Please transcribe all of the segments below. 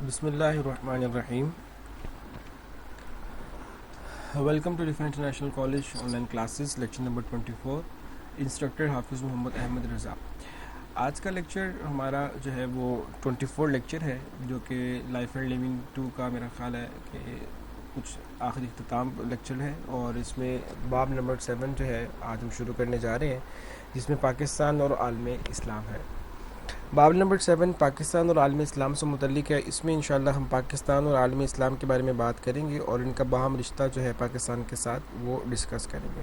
بسم اللہ الرحمن الرحیم. Welcome to Riphah international college online classes lecture number 24. Instructor Hafiz Muhammad Ahmad Raza. آج کا لیکچر ہمارا جو ہے وہ 24 لیکچر ہے جو کہ لائف اینڈ لیونگ 2 کا میرا خیال ہے کہ کچھ آخری اختتام لیکچر ہے، اور اس میں باب نمبر 7 جو ہے آج ہم شروع کرنے جا رہے ہیں، جس میں پاکستان اور عالم اسلام ہے. باب نمبر 7 پاکستان اور عالم اسلام سے متعلق ہے. اس میں انشاءاللہ ہم پاکستان اور عالم اسلام کے بارے میں بات کریں گے اور ان کا باہم رشتہ جو ہے پاکستان کے ساتھ وہ ڈسکس کریں گے.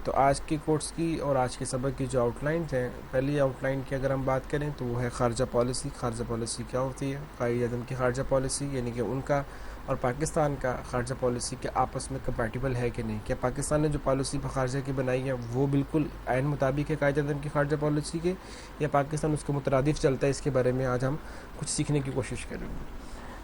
تو آج کے کورس کی اور آج کے سبق کی جو آؤٹ لائنز ہیں، پہلی آؤٹ لائن کی اگر ہم بات کریں تو وہ ہے خارجہ پالیسی. خارجہ پالیسی کیا ہوتی ہے؟ قائد اعظم کی خارجہ پالیسی، یعنی کہ ان کا اور پاکستان کا خارجہ پالیسی کے آپس میں کمپیٹیبل ہے کہ نہیں. کیا پاکستان نے جو پالیسی خارجہ کی بنائی ہے وہ بالکل عین مطابق ہے قائد اعظم کی خارجہ پالیسی کے، یا پاکستان اس کے مترادف چلتا ہے؟ اس کے بارے میں آج ہم کچھ سیکھنے کی کوشش کریں گے.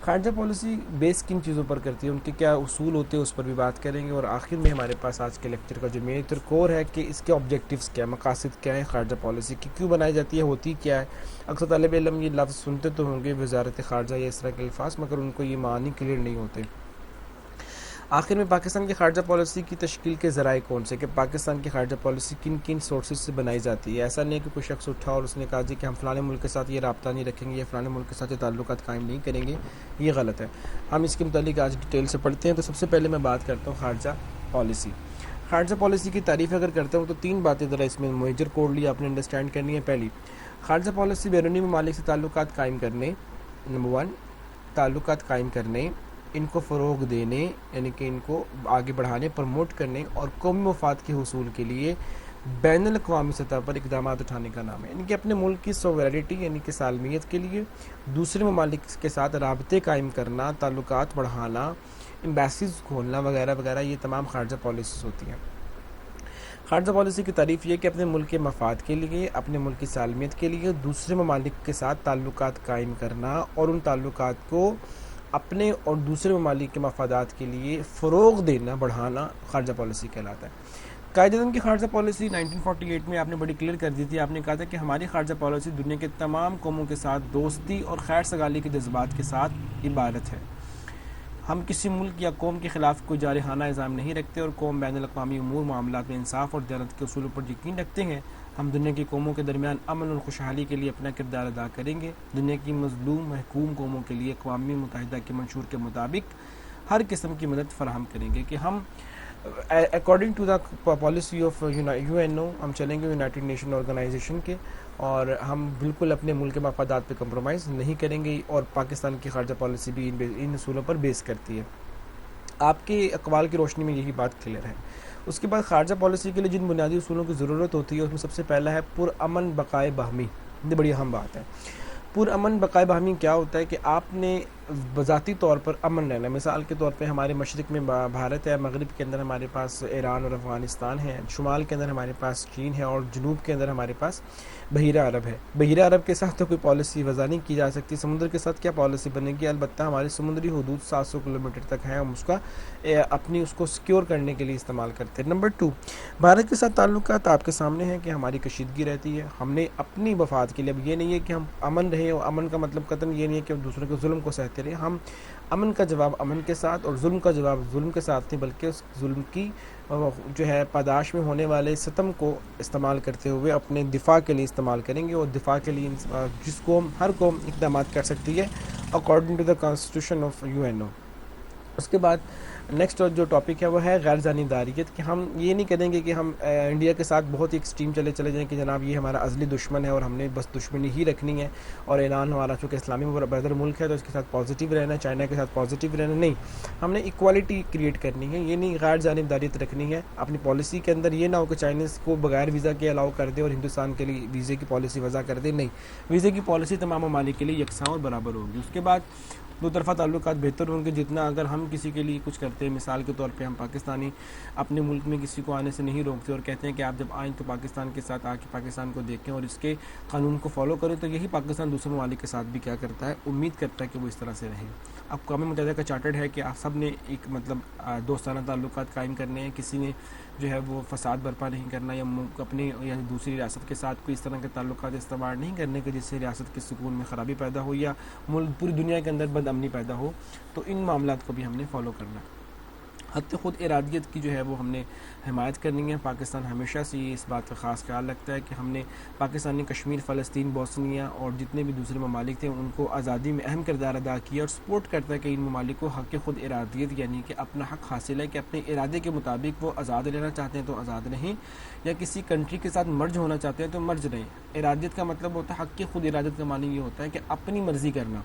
خارجہ پالیسی بیس کن چیزوں پر کرتی ہے، ان کے کیا اصول ہوتے ہیں، اس پر بھی بات کریں گے. اور آخر میں ہمارے پاس آج کے لیکچر کا جو میجر کور ہے کہ اس کے آبجیکٹیوز کیا، مقاصد کیا ہے خارجہ پالیسی کی، کیوں بنائی جاتی ہے، ہوتی کیا ہے. اکثر طالب علم یہ لفظ سنتے تو ہوں گے وزارت خارجہ یا اس طرح کے الفاظ، مگر ان کو یہ معنی کلیئر نہیں ہوتے. آخر میں پاکستان کی خارجہ پالیسی کی تشکیل کے ذرائع کون سے، کہ پاکستان کی خارجہ پالیسی کن کن سورسز سے بنائی جاتی ہے. ایسا نہیں ہے کہ کوئی شخص اٹھا اور اس نے کہا جی کہ ہم فلانے ملک کے ساتھ یہ رابطہ نہیں رکھیں گے یا فلانے ملک کے ساتھ یہ تعلقات قائم نہیں کریں گے. یہ غلط ہے. ہم اس کے متعلق آج ڈیٹیل سے پڑھتے ہیں. تو سب سے پہلے میں بات کرتا ہوں خارجہ پالیسی. خارجہ پالیسی کی تعریف اگر کرتا ہوں تو 3 باتیں ذرا اس میں میجر کوڈ لی آپ نے انڈرسٹینڈ کرنی ہے. پہلی، خارجہ پالیسی بیرونی ممالک سے تعلقات قائم کرنے، نمبر 1 تعلقات قائم کرنے، ان کو فروغ دینے یعنی کہ ان کو آگے بڑھانے، پروموٹ کرنے اور قومی مفاد کے حصول کے لیے بین الاقوامی سطح پر اقدامات اٹھانے کا نام ہے. یعنی کہ اپنے ملک کی سوورینٹی یعنی کہ سالمیت کے لیے دوسرے ممالک کے ساتھ رابطے قائم کرنا، تعلقات بڑھانا، ایمبیسیز کھولنا وغیرہ وغیرہ، یہ تمام خارجہ پالیسیز ہوتی ہیں. خارجہ پالیسی کی تعریف یہ کہ اپنے ملک کے مفاد کے لیے، اپنے ملک کی سالمیت کے لیے دوسرے ممالک کے ساتھ تعلقات قائم کرنا اور ان تعلقات کو اپنے اور دوسرے ممالک کے مفادات کے لیے فروغ دینا، بڑھانا خارجہ پالیسی کہلاتا ہے. قائد اعظم کی خارجہ پالیسی 1948 میں آپ نے بڑی کلیئر کر دی تھی. آپ نے کہا تھا کہ ہماری خارجہ پالیسی دنیا کے تمام قوموں کے ساتھ دوستی اور خیر سگالی کے جذبات کے ساتھ عبارت ہے. ہم کسی ملک یا قوم کے خلاف کوئی جارحانہ الزام نہیں رکھتے اور قوم بین الاقوامی امور معاملات میں انصاف اور دیانت کے اصولوں پر یقین رکھتے ہیں. ہم دنیا کی قوموں کے درمیان امن اور خوشحالی کے لیے اپنا کردار ادا کریں گے. دنیا کی مظلوم محکوم قوموں کے لیے اقوام متحدہ کے منشور کے مطابق ہر قسم کی مدد فراہم کریں گے. کہ ہم according to the policy of UN ہم چلیں گے، یونائٹڈ نیشن آرگنائزیشن کے، اور ہم بالکل اپنے ملک کے مفادات پہ کمپرومائز نہیں کریں گے. اور پاکستان کی خارجہ پالیسی بھی ان اصولوں پر بیس کرتی ہے. آپ کے اقوال کی روشنی میں یہی بات کلیئر ہے. اس کے بعد خارجہ پالیسی کے لیے جن بنیادی اصولوں کی ضرورت ہوتی ہے اس میں سب سے پہلا ہے پرامن بقائے باہمی. یہ بڑی اہم بات ہے. پرامن بقائے باہمی کیا ہوتا ہے؟ کہ آپ نے بذاتی طور پر امن رہنا. مثال کے طور پہ ہمارے مشرق میں بھارت ہے، مغرب کے اندر ہمارے پاس ایران اور افغانستان ہے، شمال کے اندر ہمارے پاس چین ہے، اور جنوب کے اندر ہمارے پاس بحیرہ عرب ہے. بحیرہ عرب کے ساتھ تو کوئی پالیسی وضع نہیں کی جا سکتی. سمندر کے ساتھ کیا پالیسی بنے گی؟ البتہ ہماری سمندری حدود 700 کلومیٹر تک ہیں، ہم اس کا اپنی اس کو سیکیور کرنے کے لیے استعمال کرتے ہیں. نمبر 2، بھارت کے ساتھ تعلقات آپ کے سامنے ہیں کہ ہماری کشیدگی رہتی ہے. ہم نے اپنی مفاد کے لیے، اب یہ نہیں ہے کہ ہم امن رہیں، اور امن کا مطلب قطعاً یہ نہیں ہے کہ ہم دوسروں کے ظلم کو سہتے رہیں. ہم امن کا جواب امن کے ساتھ اور ظلم کا جواب ظلم کے ساتھ نہیں، بلکہ اس ظلم کی جو ہے پاداش میں ہونے والے ستم کو استعمال کرتے ہوئے اپنے دفاع کے لیے استعمال کریں گے. اور دفاع کے لیے جس قوم، ہر قوم اقدامات کر سکتی ہے according to the constitution of UN. اس کے بعد نیکسٹ جو ٹاپک ہے وہ ہے غیر جانبداریت. کہ ہم یہ نہیں کریں گے کہ ہم انڈیا کے ساتھ بہت ہی ایکسٹریم چلے جائیں کہ جناب یہ ہمارا ازلی دشمن ہے اور ہم نے بس دشمنی ہی رکھنی ہے، اور ایران ہمارا چونکہ اسلامی بردر ملک ہے تو اس کے ساتھ پازیٹیو رہنا ہے، چائنا کے ساتھ پازیٹیو رہنا. نہیں، ہم نے ایکوالٹی کریٹ کرنی ہے. یہ نہیں غیر جانبداریت رکھنی ہے اپنی پالیسی کے اندر. یہ نہ ہو کہ چائنیز کو بغیر ویزا کے الاؤ کر دے اور ہندوستان کے لیے ویزے کی پالیسی وضع کر دے. نہیں، ویزے کی پالیسی تمام ممالک کے لیے یکساں اور برابر ہوگی. اس کے بعد دو طرفہ تعلقات بہتر ہوں گے جتنا اگر ہم کسی کے لیے کچھ کرتے ہیں. مثال کے طور پہ ہم پاکستانی اپنے ملک میں کسی کو آنے سے نہیں روکتے اور کہتے ہیں کہ آپ جب آئیں تو پاکستان کے ساتھ آ کے پاکستان کو دیکھیں اور اس کے قانون کو فالو کریں. تو یہی پاکستان دوسرے ممالک کے ساتھ بھی کیا کرتا ہے، امید کرتا ہے کہ وہ اس طرح سے رہیں. اقوام متحدہ کا چارٹر ہے کہ آپ سب نے ایک مطلب دوستانہ تعلقات قائم کرنے ہیں. کسی نے جو ہے وہ فساد برپا نہیں کرنا یا اپنی یا دوسری ریاست کے ساتھ کوئی اس طرح کے تعلقات استوار نہیں کرنے کے جس سے ریاست کے سکون میں خرابی پیدا ہو یا ملک پوری دنیا کے اندر بد امنی پیدا ہو. تو ان معاملات کو بھی ہم نے فالو کرنا ہے. حد خود ارادیت کی جو ہے وہ ہم نے حمایت کرنی ہے. پاکستان ہمیشہ سے اس بات کا خاص خیال رکھتا ہے کہ ہم نے پاکستان نے کشمیر، فلسطین، بوسنیا اور جتنے بھی دوسرے ممالک تھے ان کو آزادی میں اہم کردار ادا کیا اور سپورٹ کرتا ہے کہ ان ممالک کو حق خود ارادیت یعنی کہ اپنا حق حاصل ہے کہ اپنے ارادے کے مطابق وہ آزاد لینا چاہتے ہیں تو آزاد رہیں یا کسی کنٹری کے ساتھ مرج ہونا چاہتے ہیں تو مرج رہیں. ارادیت کا مطلب ہوتا ہے حق خود ارادت کا معنی یہ ہوتا ہے کہ اپنی مرضی کرنا.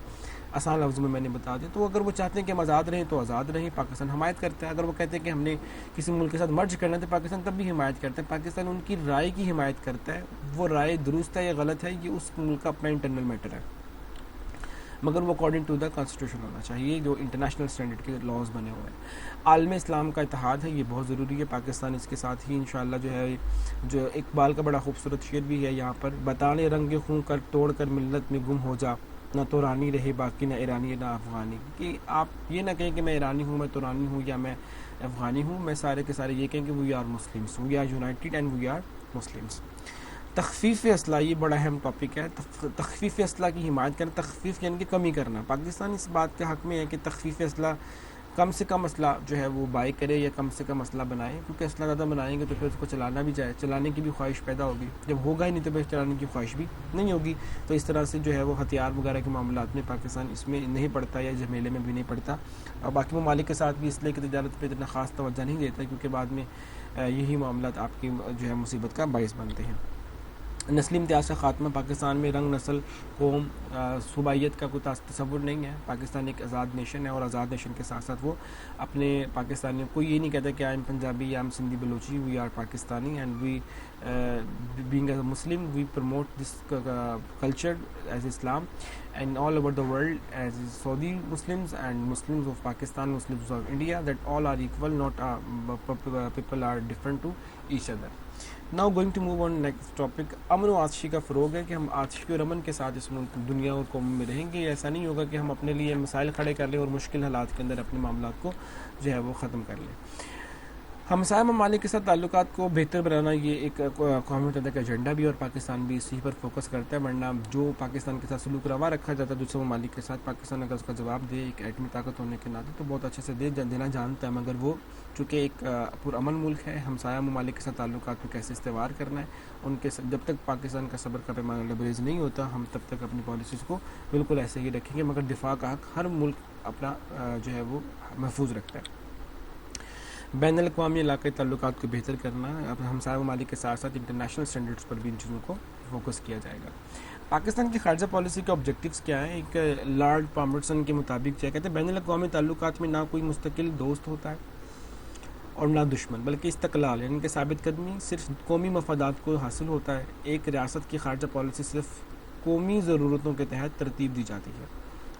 آسان لفظوں میں نے بتا دیا. تو اگر وہ چاہتے ہیں کہ ہم آزاد رہیں تو آزاد رہیں، پاکستان حمایت کرتا ہے. اگر وہ کہتے ہیں کہ ہم نے کسی ملک کے ساتھ مرج کرنا ہے تو پاکستان تب بھی حمایت کرتا ہے. پاکستان ان کی رائے کی حمایت کرتا ہے. وہ رائے درست ہے یا غلط ہے یہ اس ملک کا اپنا انٹرنل میٹر ہے، مگر وہ اکارڈنگ ٹو دا کانسٹیٹیوشن ہونا چاہیے جو انٹرنیشنل اسٹینڈرڈ کے لاز بنے ہوئے ہیں. عالم اسلام کا اتحاد ہے، یہ بہت ضروری ہے. پاکستان اس کے ساتھ ہی انشاءاللہ جو ہے جو اقبال کا بڑا خوبصورت شعر بھی ہے یہاں پر، بتانے رنگ خوں کر توڑ کر ملت میں گم ہو جا، نہ تو رانی رہے باقی نہ ایرانی نہ افغانی. کہ آپ یہ نہ کہیں کہ میں ایرانی ہوں، میں تورانی ہوں یا میں افغانی ہوں، میں سارے کے سارے یہ کہیں کہ we are Muslims, we are united and we are Muslims. تخفیف اسلحہ یہ بڑا اہم ٹاپک ہے. تخفیف اسلحہ کی حمایت کرنا، تخفیف یعنی کہ کمی کرنا. پاکستان اس بات کے حق میں ہے کہ تخفیف اسلحہ کم سے کم اسلحہ جو ہے وہ بائی کرے یا کم سے کم اسلحہ بنائے، کیونکہ اسلحہ زیادہ بنائیں گے تو پھر اس کو چلانا بھی جائے، چلانے کی بھی خواہش پیدا ہوگی. جب ہوگا ہی نہیں تو پھر چلانے کی خواہش بھی نہیں ہوگی. تو اس طرح سے جو ہے وہ ہتھیار وغیرہ کے معاملات میں پاکستان اس میں نہیں پڑتا یا جھمیلے میں بھی نہیں پڑتا. اور باقی ممالک کے ساتھ بھی اسلحے کی تجارت پہ اتنا خاص توجہ نہیں دیتا کیونکہ بعد میں یہی معاملات آپ کی جو ہے مصیبت کا باعث بنتے ہیں. نسلی امتیاز کا خاتمہ. پاکستان میں رنگ، نسل، قوم، صوبائیت کا کوئی تصور نہیں ہے. پاکستان ایک آزاد نیشن ہے اور آزاد نیشن کے ساتھ ساتھ وہ اپنے پاکستانی کوئی یہ نہیں کہتا کہ آئی ایم پنجابی یا ہم Sindhi Balochi, we are Pakistani and we being a Muslim we promote this culture as Islam and all over the world as Saudi Muslims and Muslims of Pakistan, Muslims of India, that all are equal, not people are different to each other. Now going to move on next topic. امن و آتشی کا فروغ ہے کہ ہم آتشی اور امن کے ساتھ اس ملک دنیا اور قوم میں رہیں گے. ایسا نہیں ہوگا کہ ہم اپنے لیے مسائل کھڑے کر لیں اور مشکل حالات کے اندر اپنے معاملات کو جو ہے وہ ختم کر لیں. ہمسایہ ممالک کے ساتھ تعلقات کو بہتر بنانا یہ ایک اقوام متحدہ کا ایجنڈا بھی اور پاکستان بھی اسی پر فوکس کرتا ہے. ورنہ جو پاکستان کے ساتھ سلوک روا رکھا جاتا ہے دوسرے ممالک کے ساتھ، پاکستان اگر اس کا جواب دے ایک ایٹمی طاقت ہونے کے ناطے تو بہت اچھے سے دینا جانتا ہے. مگر وہ چونکہ ایک پرامن ملک ہے، ہمسایہ ممالک کے ساتھ تعلقات کو کیسے استوار کرنا ہے ان کے جب تک پاکستان کا صبر کا پیمانہ لبریز نہیں ہوتا ہم تب تک اپنی پالیسیز کو بالکل ایسے ہی رکھیں گے. مگر دفاع کا حق ہر ملک اپنا جو ہے وہ محفوظ رکھتا ہے. بین الاقوامی علاقائی تعلقات کو بہتر کرنا، ہمسایہ ممالک کے ساتھ ساتھ انٹرنیشنل اسٹینڈرڈس پر بھی ان چیزوں کو فوکس کیا جائے گا. پاکستان کی خارجہ پالیسی کے آبجیکٹیوز کیا ہیں؟ ایک لارڈ پالمرسن کے مطابق کیا کہتے ہیں، بین الاقوامی تعلقات میں نہ کوئی مستقل دوست ہوتا ہے اور نہ دشمن، بلکہ استقلال یعنی کہ ثابت قدمی صرف قومی مفادات کو حاصل ہوتا ہے. ایک ریاست کی خارجہ پالیسی صرف قومی ضرورتوں کے تحت ترتیب دی جاتی ہے.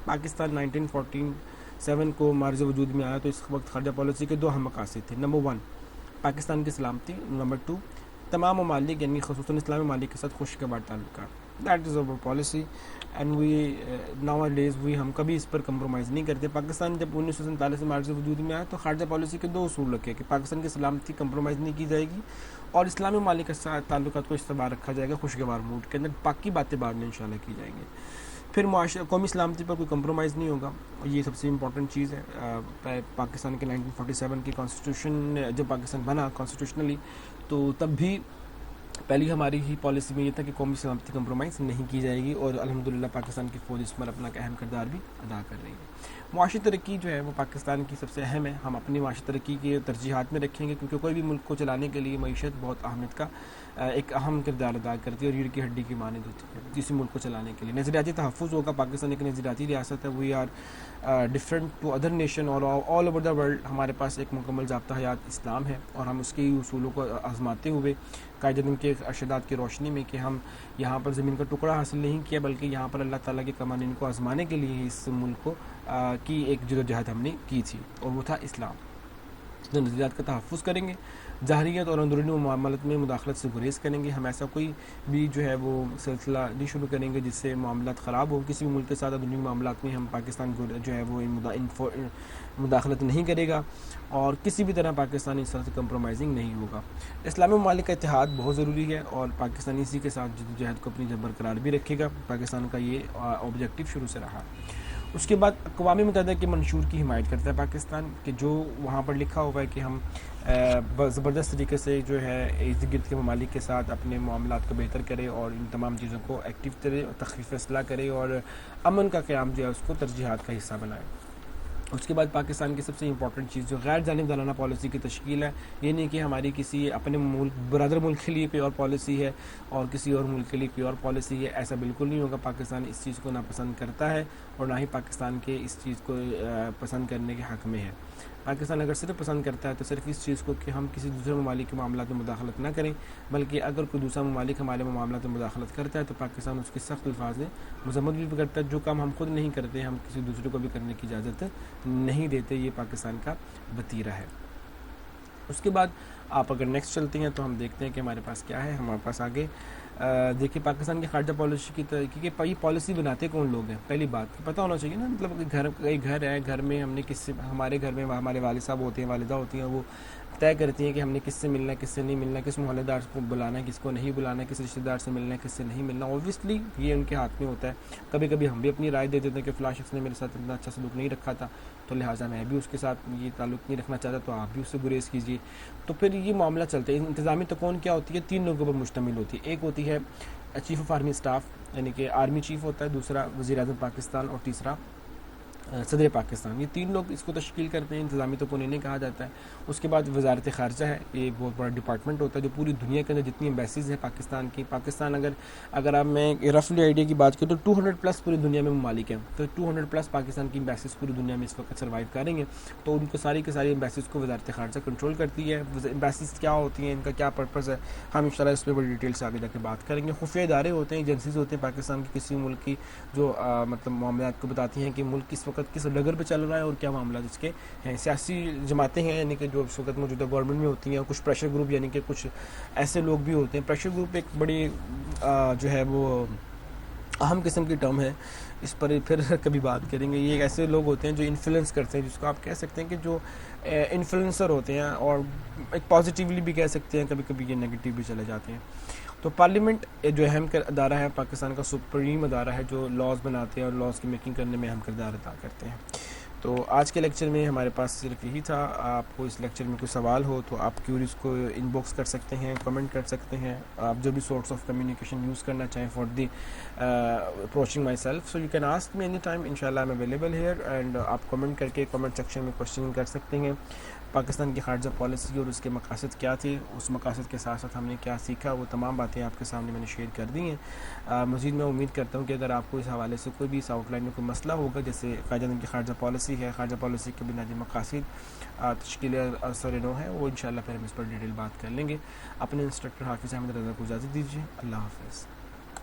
پاکستان 1947 کو مارز وجود میں آیا تو اس وقت خارجہ پالیسی کے دو اہم مقاصد تھے. نمبر 1 پاکستان کی سلامتی، نمبر 2 تمام ممالک یعنی خصوصاً اسلامی ممالک کے ساتھ خوشگوار تعلقات. That is our policy and we nowadays ہم کبھی اس پر کمپرومائز نہیں کرتے. پاکستان جب 1947 میں مارز وجود میں آیا تو خارجہ پالیسی کے دو اصول رکھے کہ پاکستان کی سلامتی کمپرومائز نہیں کی جائے گی اور اسلامی ممالک کے ساتھ تعلقات کو استوار رکھا جائے گا خوشگوار موڈ کے اندر. باقی باتیں بعد میں انشاءاللہ کی جائیں گی. پھر قومی سلامتی پر کوئی کمپرومائز نہیں ہوگا، یہ سب سے امپورٹنٹ چیز ہے. پاکستان کے 1947 کی کانسٹیٹیوشن جب پاکستان بنا کانسٹیٹیوشنلی تو تب بھی پہلی ہماری ہی پالیسی میں یہ تھا کہ قومی سلامتی کمپرومائز نہیں کی جائے گی اور الحمدللہ پاکستان کی فوج اس پر اپنا ایک اہم کردار بھی ادا کر رہی ہے. معاشی ترقی جو ہے وہ پاکستان کی سب سے اہم ہے. ہم اپنی معاشی ترقی کے ترجیحات میں رکھیں گے کیونکہ کوئی بھی ملک کو چلانے کے لیے معیشت بہت اہمیت کا ایک اہم کردار ادا کرتی ہے اور ریڑھ کی ہڈی کی مانند ہوتی ہے کسی ملک کو چلانے کے لیے. نظریاتی تحفظ ہوگا. پاکستان ایک نظریاتی ریاست ہے. We are different to other nation اور آل اوور دا ورلڈ. ہمارے پاس ایک مکمل ضابطہ حیات اسلام ہے اور ہم اس کے اصولوں کو آزماتے ہوئے قائد اعظم کے ارشادات کی روشنی میں کہ ہم یہاں پر زمین کا ٹکڑا حاصل نہیں کیا بلکہ یہاں پر اللہ تعالیٰ کے قوانین کو آزمانے کے لیے اس ملک کو کی ایک جدوجہد ہم نے کی تھی اور وہ تھا اسلام. نظریات کا تحفظ کریں گے ظاہریت اور اندرونی معاملات میں مداخلت سے گریز کریں گے. ہم ایسا کوئی بھی جو ہے وہ سلسلہ نہیں شروع کریں گے جس سے معاملات خراب ہوں. کسی بھی ملک کے ساتھ اندرونی معاملات میں ہم پاکستان کو جو ہے وہ مداخلت نہیں کرے گا اور کسی بھی طرح پاکستان اس طرح سے کمپرومائزنگ نہیں ہوگا. اسلامی ممالک کا اتحاد بہت ضروری ہے اور پاکستان اسی کے ساتھ جدوجہد کو اپنی برقرار بھی رکھے گا. پاکستان کا یہ آبجیکٹو شروع سے رہا. اس کے بعد اقوام متحدہ کے منشور کی حمایت کرتا ہے پاکستان کہ جو وہاں پر لکھا ہوا ہے کہ ہم زبردست طریقے سے جو ہے ارد گرد کے ممالک کے ساتھ اپنے معاملات کو بہتر کرے اور ان تمام چیزوں کو ایکٹیو کرے, تخفیف اصلاح کرے اور امن کا قیام جو ہے اس کو ترجیحات کا حصہ بنائے. اس کے بعد پاکستان کی سب سے امپورٹنٹ چیز جو غیر جانبدارانہ پالیسی کی تشکیل ہے. یہ نہیں کہ ہماری کسی اپنے ملک برادر ملک کے لیے کوئی اور پالیسی ہے اور کسی اور ملک کے لیے کوئی اور پالیسی ہے, ایسا بالکل نہیں ہوگا. پاکستان اس چیز کو ناپسند کرتا ہے اور نہ ہی پاکستان کے اس چیز کو پسند کرنے کے حق میں ہے. پاکستان اگر صرف پسند کرتا ہے تو صرف اس چیز کو کہ ہم کسی دوسرے ممالک کے معاملات میں مداخلت نہ کریں, بلکہ اگر کوئی دوسرا ممالک ہمارے معاملات میں مداخلت کرتا ہے تو پاکستان اس کی سخت الفاظ میں مذمت بھی کرتا ہے. جو کام ہم خود نہیں کرتے ہم کسی دوسرے کو بھی کرنے کی اجازت نہیں دیتے. یہ پاکستان کا وتیرہ ہے. اس کے بعد آپ اگر نیکسٹ چلتے ہیں تو ہم دیکھتے ہیں کہ ہمارے پاس کیا ہے. ہمارے پاس آگے دیکھیے پاکستان کی خارجہ پالیسی کی کیونکہ یہ پالیسی بناتے کون لوگ ہیں, پہلی بات پتہ ہونا چاہیے نا. مطلب گھر ہے, گھر میں ہم نے کس سے, ہمارے گھر میں ہمارے والد صاحب ہوتے ہیں, والدہ ہوتی ہیں, وہ طے کرتی ہیں کہ ہم نے کس سے ملنا ہے, کس سے نہیں ملنا, کس محلے دار کو بلانا ہے, کس کو نہیں بلانا ہے, کس رشتہ دار سے ملنا ہے, کس سے نہیں ملنا. اوبویسلی یہ ان کے ہاتھ میں ہوتا ہے. کبھی کبھی ہم بھی اپنی رائے دے دیتے ہیں کہ فلاں شخص نے میرے ساتھ اتنا اچھا سلوک نہیں رکھا تھا تو لہٰذا میں بھی اس کے ساتھ یہ تعلق نہیں رکھنا چاہتا, تو آپ بھی اس سے گریز کیجیے. تو پھر یہ معاملہ چلتا ہے. انتظامی تکون کیا ہوتی ہے, 3 لوگوں پر مشتمل ہوتی ہے. ایک ہوتی ہے چیف آف آرمی اسٹاف یعنی کہ آرمی چیف ہوتا ہے, دوسرا وزیر اعظم پاکستان اور تیسرا صدر پاکستان. یہ 3 لوگ اس کو تشکیل کرتے ہیں. انتظامی تکون انہیں کہا جاتا ہے. اس کے بعد وزارت خارجہ ہے, یہ بہت بڑا ڈپارٹمنٹ ہوتا ہے جو پوری دنیا کے اندر جتنی ایمبیسیز ہیں پاکستان کی. پاکستان اگر آپ میں رفلی آئیڈیا کی بات کروں تو 200+ پوری دنیا میں ممالک ہیں, تو 200+ پاکستان کی ایمبیسیز پوری دنیا میں اس وقت سروائیو کریں گے. تو ان کو ساری کی ساری ایمبیسیز کو وزارت خارجہ کنٹرول کرتی ہے. ایمبیسیز کیا ہوتی ہیں, ان کا کیا پرپز ہے, ہم انشاءاللہ اس پہ بڑی ڈیٹیل سے آگے جا کے بات کریں گے. خفیہ ادارے ہوتے ہیں, ایجنسیز ہوتے ہیں پاکستان کی کسی ملک کی, جو مطلب معاملات کو بتاتی ہیں کہ ملک کس وقت کس ڈگر پہ چل رہا ہے اور کیا معاملات اس کے ہیں. سیاسی جماعتیں ہیں یعنی کہ جو اس وقت موجودہ گورنمنٹ میں ہوتی ہیں, کچھ پریشر گروپ یعنی کہ کچھ ایسے لوگ بھی ہوتے ہیں. پریشر گروپ ایک بڑی جو ہے وہ اہم قسم کی ٹرم ہے, اس پر پھر کبھی بات کریں گے. یہ ایسے لوگ ہوتے ہیں جو انفلوئنس کرتے ہیں, جس کو آپ کہہ سکتے ہیں کہ جو انفلوئنسر ہوتے ہیں, اور ایک پازیٹیولی بھی کہہ سکتے ہیں, کبھی کبھی یہ نیگیٹیو بھی چلے جاتے ہیں. تو پارلیمنٹ جو اہم ادارہ ہے پاکستان کا, سپریم ادارہ ہے جو لاز بناتے ہیں اور لاز کی میکنگ کرنے میں اہم کردار ادا کرتے ہیں. تو آج کے لیکچر میں ہمارے پاس صرف یہی تھا. آپ کو اس لیکچر میں کوئی سوال ہو تو آپ کیوریز کو ان باکس کر سکتے ہیں, کمنٹ کر سکتے ہیں. آپ جو بھی سورس آف کمیونیکیشن یوز کرنا چاہیں for the approaching myself, so you can ask me any time. انشاءاللہ I am available here and آپ کمنٹ کر کے کمنٹ سیکشن میں کوشچن کر سکتے ہیں. پاکستان کی خارجہ پالیسی اور اس کے مقاصد کیا تھے, اس مقاصد کے ساتھ ساتھ ہم نے کیا سیکھا, وہ تمام باتیں آپ کے سامنے میں نے شیئر کر دی ہیں. مزید میں امید کرتا ہوں کہ اگر آپ کو اس حوالے سے کوئی بھی اس آؤٹ لائن میں کوئی مسئلہ ہوگا, جیسے قائدین کی خارجہ پالیسی ہے, خارجہ پالیسی کے بنیادی مقاصد تشکیل اثر نو ہے, وہ انشاءاللہ پھر ہم اس پر ڈیٹیل بات کر لیں گے. اپنے انسٹرکٹر حافظ احمد رضا کو اجازت دیجیے. اللہ حافظ.